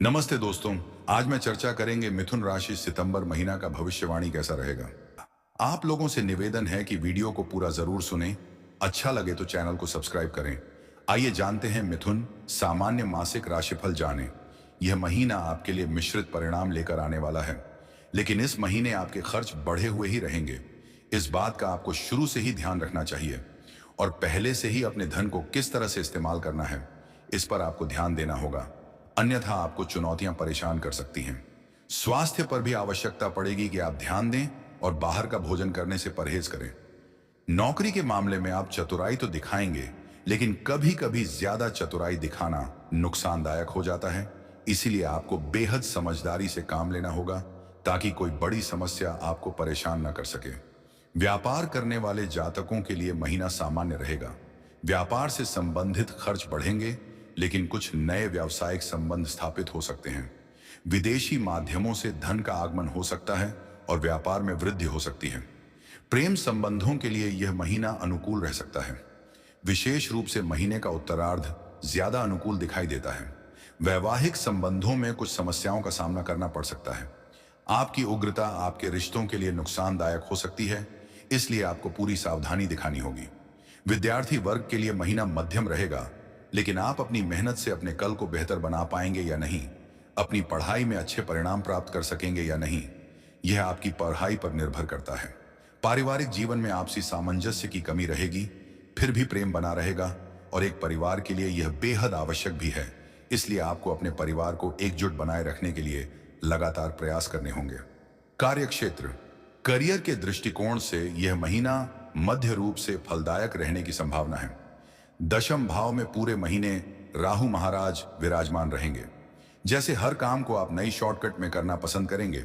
नमस्ते दोस्तों। आज मैं चर्चा करेंगे मिथुन राशि सितंबर महीना का भविष्यवाणी कैसा रहेगा। आप लोगों से निवेदन है कि वीडियो को पूरा जरूर सुनें। अच्छा लगे तो चैनल को सब्सक्राइब करें। आइए जानते हैं मिथुन सामान्य मासिक राशिफल जानें। यह महीना आपके लिए मिश्रित परिणाम लेकर आने वाला है, लेकिन इस महीने आपके खर्च बढ़े हुए ही रहेंगे। इस बात का आपको शुरू से ही ध्यान रखना चाहिए और पहले से ही अपने धन को किस तरह से इस्तेमाल करना है, इस पर आपको ध्यान देना होगा, अन्यथा आपको चुनौतियां परेशान कर सकती हैं। स्वास्थ्य पर भी आवश्यकता पड़ेगी कि आप ध्यान दें और बाहर का भोजन करने से परहेज करें। नौकरी के मामले में आप चतुराई तो दिखाएंगे, लेकिन कभी कभी ज्यादा चतुराई दिखाना नुकसानदायक हो जाता है। इसीलिए आपको बेहद समझदारी से काम लेना होगा ताकि कोई बड़ी समस्या आपको परेशान न कर सके। व्यापार करने वाले जातकों के लिए महीना सामान्य रहेगा। व्यापार से संबंधित खर्च बढ़ेंगे, लेकिन कुछ नए व्यावसायिक संबंध स्थापित हो सकते हैं। विदेशी माध्यमों से धन का आगमन हो सकता है और व्यापार में वृद्धि हो सकती है। प्रेम संबंधों के लिए यह महीना अनुकूल रह सकता है। विशेष रूप से महीने का उत्तरार्ध ज्यादा अनुकूल दिखाई देता है। वैवाहिक संबंधों में कुछ समस्याओं का सामना करना पड़ सकता है। आपकी उग्रता आपके रिश्तों के लिए नुकसानदायक हो सकती है, इसलिए आपको पूरी सावधानी दिखानी होगी। विद्यार्थी वर्ग के लिए महीना मध्यम रहेगा, लेकिन आप अपनी मेहनत से अपने कल को बेहतर बना पाएंगे या नहीं, अपनी पढ़ाई में अच्छे परिणाम प्राप्त कर सकेंगे या नहीं, यह आपकी पढ़ाई पर निर्भर करता है। पारिवारिक जीवन में आपसी सामंजस्य की कमी रहेगी, फिर भी प्रेम बना रहेगा और एक परिवार के लिए यह बेहद आवश्यक भी है। इसलिए आपको अपने परिवार को एकजुट बनाए रखने के लिए लगातार प्रयास करने होंगे। कार्यक्षेत्र, करियर के दृष्टिकोण से यह महीना मध्य रूप से फलदायक रहने की संभावना है। दशम भाव में पूरे महीने राहु महाराज विराजमान रहेंगे। जैसे हर काम को आप नई शॉर्टकट में करना पसंद करेंगे।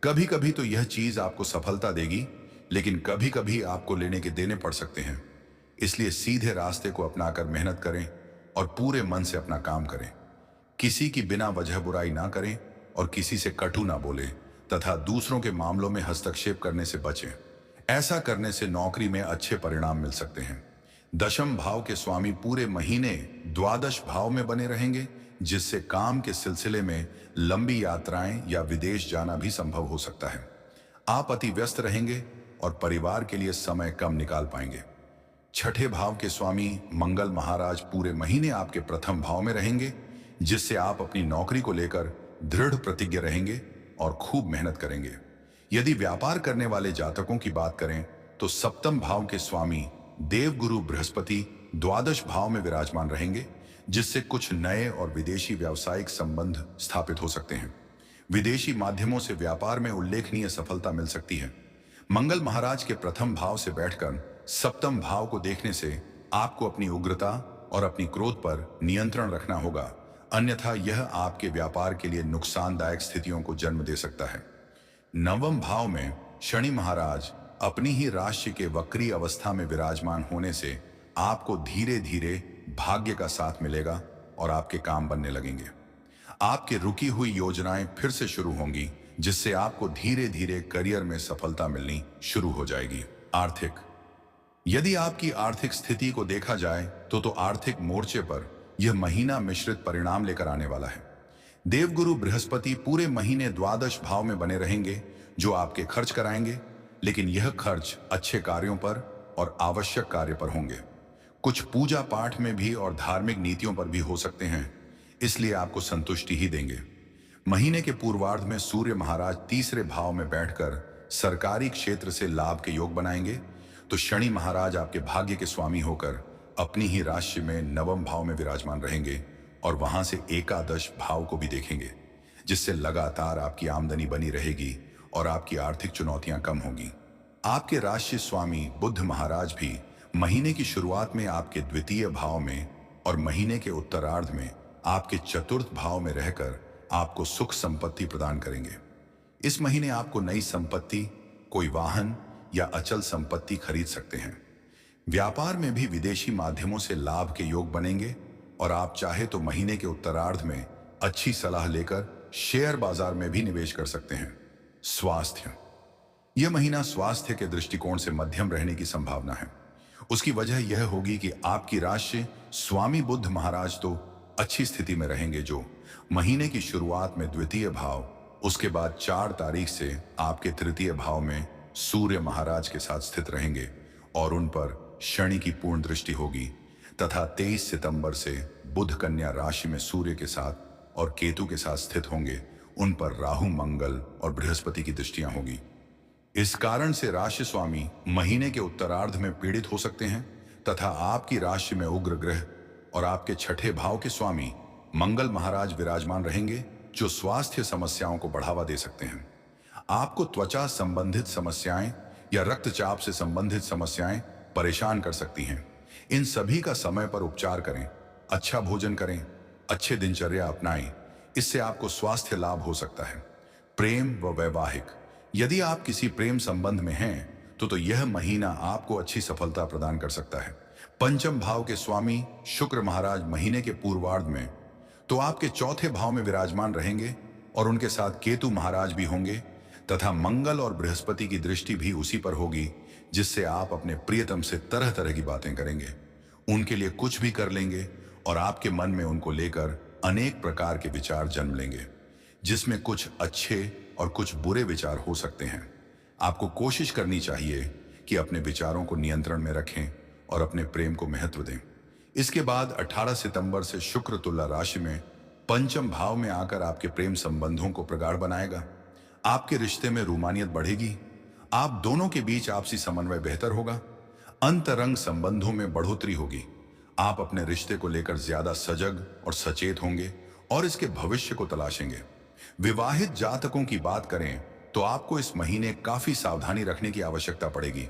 कभी कभी तो यह चीज आपको सफलता देगी, लेकिन कभी कभी आपको लेने के देने पड़ सकते हैं। इसलिए सीधे रास्ते को अपनाकर मेहनत करें और पूरे मन से अपना काम करें। किसी की बिना वजह बुराई ना करें और किसी से कटु ना बोलें तथा दूसरों के मामलों में हस्तक्षेप करने से बचें। ऐसा करने से नौकरी में अच्छे परिणाम मिल सकते हैं। दशम भाव के स्वामी पूरे महीने द्वादश भाव में बने रहेंगे, जिससे काम के सिलसिले में लंबी यात्राएं या विदेश जाना भी संभव हो सकता है। आप अति व्यस्त रहेंगे और परिवार के लिए समय कम निकाल पाएंगे। छठे भाव के स्वामी मंगल महाराज पूरे महीने आपके प्रथम भाव में रहेंगे, जिससे आप अपनी नौकरी को लेकर दृढ़ प्रतिज्ञ रहेंगे और खूब मेहनत करेंगे। यदि व्यापार करने वाले जातकों की बात करें तो सप्तम भाव के स्वामी देवगुरु बृहस्पति द्वादश भाव में विराजमान रहेंगे, जिससे कुछ नए और विदेशी व्यावसायिक संबंध स्थापित हो सकते हैं। विदेशी माध्यमों से व्यापार में उल्लेखनीय सफलता मिल सकती है। मंगल महाराज के प्रथम भाव से बैठकर सप्तम भाव को देखने से आपको अपनी उग्रता और अपनी क्रोध पर नियंत्रण रखना होगा, अन्यथा यह आपके व्यापार के लिए नुकसानदायक स्थितियों को जन्म दे सकता है। नवम भाव में शनि महाराज अपनी ही राशि के वक्री अवस्था में विराजमान होने से आपको धीरे धीरे भाग्य का साथ मिलेगा और आपके काम बनने लगेंगे। आपकी रुकी हुई योजनाएं फिर से शुरू होंगी, जिससे आपको धीरे धीरे करियर में सफलता मिलनी शुरू हो जाएगी। आर्थिक, यदि आपकी आर्थिक स्थिति को देखा जाए तो आर्थिक मोर्चे पर यह महीना मिश्रित परिणाम लेकर आने वाला है। देवगुरु बृहस्पति पूरे महीने द्वादश भाव में बने रहेंगे, जो आपके खर्च कराएंगे, लेकिन यह खर्च अच्छे कार्यों पर और आवश्यक कार्य पर होंगे। कुछ पूजा पाठ में भी और धार्मिक नीतियों पर भी हो सकते हैं, इसलिए आपको संतुष्टि ही देंगे। महीने के पूर्वार्ध में सूर्य महाराज तीसरे भाव में बैठकर सरकारी क्षेत्र से लाभ के योग बनाएंगे, तो शनि महाराज आपके भाग्य के स्वामी होकर अपनी ही राशि में नवम भाव में विराजमान रहेंगे और वहां से एकादश भाव को भी देखेंगे, जिससे लगातार आपकी आमदनी बनी रहेगी और आपकी आर्थिक चुनौतियां कम होंगी। आपके राशि स्वामी बुध महाराज भी महीने की शुरुआत में आपके द्वितीय भाव में और महीने के उत्तरार्ध में आपके चतुर्थ भाव में रहकर आपको सुख संपत्ति प्रदान करेंगे। इस महीने आपको नई संपत्ति, कोई वाहन या अचल संपत्ति खरीद सकते हैं। व्यापार में भी विदेशी माध्यमों से लाभ के योग बनेंगे और आप चाहे तो महीने के उत्तरार्ध में अच्छी सलाह लेकर शेयर बाजार में भी निवेश कर सकते हैं। स्वास्थ्य, यह महीना स्वास्थ्य के दृष्टिकोण से मध्यम रहने की संभावना है। उसकी वजह यह होगी कि आपकी राशि स्वामी बुध महाराज तो अच्छी स्थिति में रहेंगे, जो महीने की शुरुआत में द्वितीय भाव, उसके बाद 4 तारीख से आपके तृतीय भाव में सूर्य महाराज के साथ स्थित रहेंगे और उन पर शनि की पूर्ण दृष्टि होगी तथा 23 सितंबर से बुध कन्या राशि में सूर्य के साथ और केतु के साथ स्थित होंगे। उन पर राहु, मंगल और बृहस्पति की दृष्टियां होगी। इस कारण से राशि स्वामी महीने के उत्तरार्ध में पीड़ित हो सकते हैं तथा आपकी राशि में उग्र ग्रह और आपके छठे भाव के स्वामी मंगल महाराज विराजमान रहेंगे, जो स्वास्थ्य समस्याओं को बढ़ावा दे सकते हैं। आपको त्वचा संबंधित समस्याएं या रक्तचाप से संबंधित समस्याएं परेशान कर सकती हैं। इन सभी का समय पर उपचार करें, अच्छा भोजन करें, अच्छे दिनचर्या अपनाएं, इससे आपको स्वास्थ्य लाभ हो सकता है। प्रेम व वैवाहिक, यदि आप किसी प्रेम संबंध में हैं तो यह महीना आपको अच्छी सफलता प्रदान कर सकता है। पंचम भाव के स्वामी शुक्र महाराज महीने के पूर्वार्ध में तो आपके चौथे भाव में विराजमान रहेंगे और उनके साथ केतु महाराज भी होंगे तथा मंगल और बृहस्पति की दृष्टि भी उसी पर होगी, जिससे आप अपने प्रियतम से तरह तरह की बातें करेंगे, उनके लिए कुछ भी कर लेंगे और आपके मन में उनको लेकर अनेक प्रकार के विचार जन्म लेंगे, जिसमें कुछ अच्छे और कुछ बुरे विचार हो सकते हैं। आपको कोशिश करनी चाहिए कि अपने विचारों को नियंत्रण में रखें और अपने प्रेम को महत्व दें। इसके बाद 18 सितंबर से शुक्र तुला राशि में पंचम भाव में आकर आपके प्रेम संबंधों को प्रगाढ़ बनाएगा। आपके रिश्ते में रूमानियत बढ़ेगी, आप दोनों के बीच आपसी समन्वय बेहतर होगा, अंतरंग संबंधों में बढ़ोतरी होगी। आप अपने रिश्ते को लेकर ज्यादा सजग और सचेत होंगे और इसके भविष्य को तलाशेंगे। विवाहित जातकों की बात करें तो आपको इस महीने काफी सावधानी रखने की आवश्यकता पड़ेगी,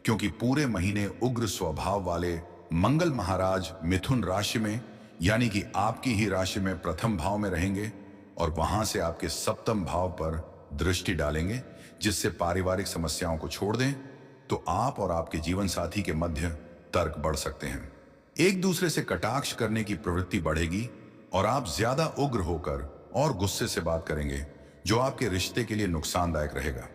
क्योंकि पूरे महीने उग्र स्वभाव वाले मंगल महाराज मिथुन राशि में यानी कि आपकी ही राशि में प्रथम भाव में रहेंगे और वहां से आपके सप्तम भाव पर दृष्टि डालेंगे, जिससे पारिवारिक समस्याओं को छोड़ दें तो आप और आपके जीवन साथी के मध्य तर्क बढ़ सकते हैं। एक दूसरे से कटाक्ष करने की प्रवृत्ति बढ़ेगी और आप ज्यादा उग्र होकर और गुस्से से बात करेंगे, जो आपके रिश्ते के लिए नुकसानदायक रहेगा।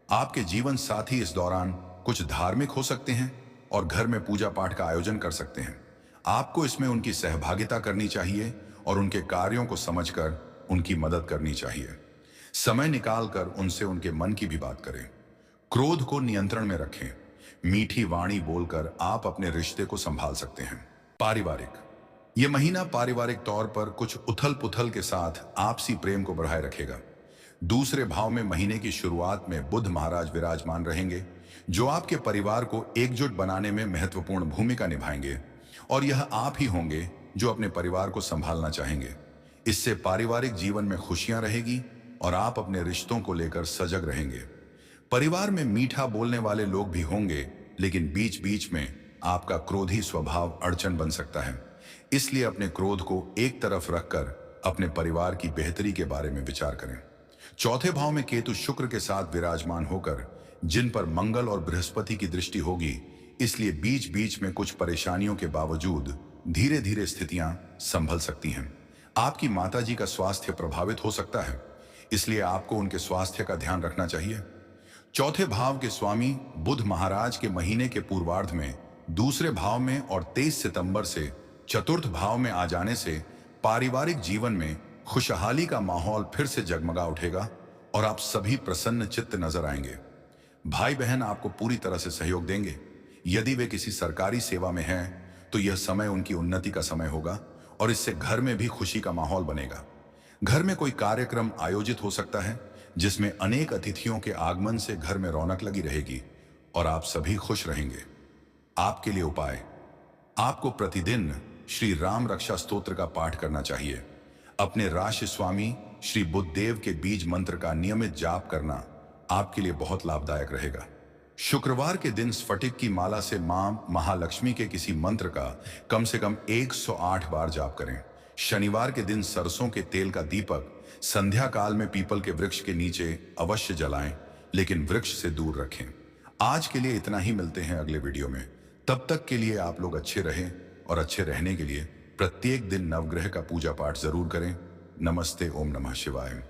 आपके जीवन साथी इस दौरान कुछ धार्मिक हो सकते हैं और घर में पूजा पाठ का आयोजन कर सकते हैं। आपको इसमें उनकी सहभागिता करनी चाहिए और उनके कार्यों को समझकर उनकी मदद करनी चाहिए। समय निकालकर उनसे उनके मन की भी बात करें। क्रोध को नियंत्रण में रखें। मीठी वाणी बोलकर आप अपने रिश्ते को संभाल सकते हैं। पारिवारिक, यह महीना पारिवारिक तौर पर कुछ उथल पुथल के साथ आपसी प्रेम को बढ़ाए रखेगा। दूसरे भाव में महीने की शुरुआत में बुध महाराज विराजमान रहेंगे, जो आपके परिवार को एकजुट बनाने में महत्वपूर्ण भूमिका निभाएंगे और यह आप ही होंगे जो अपने परिवार को संभालना चाहेंगे। इससे पारिवारिक जीवन में खुशियां रहेगी और आप अपने रिश्तों को लेकर सजग रहेंगे। परिवार में मीठा बोलने वाले लोग भी होंगे, लेकिन बीच बीच में आपका क्रोधी स्वभाव अड़चन बन सकता है। इसलिए अपने क्रोध को एक तरफ रखकर अपने परिवार की बेहतरी के बारे में विचार करें। चौथे भाव में केतु शुक्र के साथ विराजमान होकर जिन पर मंगल और बृहस्पति की दृष्टि होगी, इसलिए बीच बीच में कुछ परेशानियों के बावजूद धीरे धीरे स्थितियां संभल सकती हैं। आपकी माताजी का स्वास्थ्य प्रभावित हो सकता है, इसलिए आपको उनके स्वास्थ्य का ध्यान रखना चाहिए। चौथे भाव के स्वामी बुध महाराज के महीने के पूर्वार्ध में दूसरे भाव में और 23 सितंबर से चतुर्थ भाव में आ जाने से पारिवारिक जीवन में खुशहाली का माहौल फिर से जगमगा उठेगा और आप सभी प्रसन्न चित्त नजर आएंगे। भाई बहन आपको पूरी तरह से सहयोग देंगे। यदि वे किसी सरकारी सेवा में हैं तो यह समय उनकी उन्नति का समय होगा और इससे घर में भी खुशी का माहौल बनेगा। घर में कोई कार्यक्रम आयोजित हो सकता है जिसमें अनेक अतिथियों के आगमन से घर में रौनक लगी रहेगी और आप सभी खुश रहेंगे। आपके लिए उपाय, आपको प्रतिदिन श्री राम रक्षा स्तोत्र का पाठ करना चाहिए। अपने राशि स्वामी श्री बुद्धदेव के बीज मंत्र का नियमित जाप करना आपके लिए बहुत लाभदायक रहेगा। शुक्रवार के दिन स्फटिक की माला से मां महालक्ष्मी के किसी मंत्र का कम से कम 108 बार जाप करें। शनिवार के दिन सरसों के तेल का दीपक संध्या काल में पीपल के वृक्ष के नीचे अवश्य जलाएं, लेकिन वृक्ष से दूर रखें। आज के लिए इतना ही, मिलते हैं अगले वीडियो में। तब तक के लिए आप लोग अच्छे रहें और अच्छे रहने के लिए प्रत्येक दिन नवग्रह का पूजा पाठ जरूर करें। नमस्ते, ओम नमः शिवाय।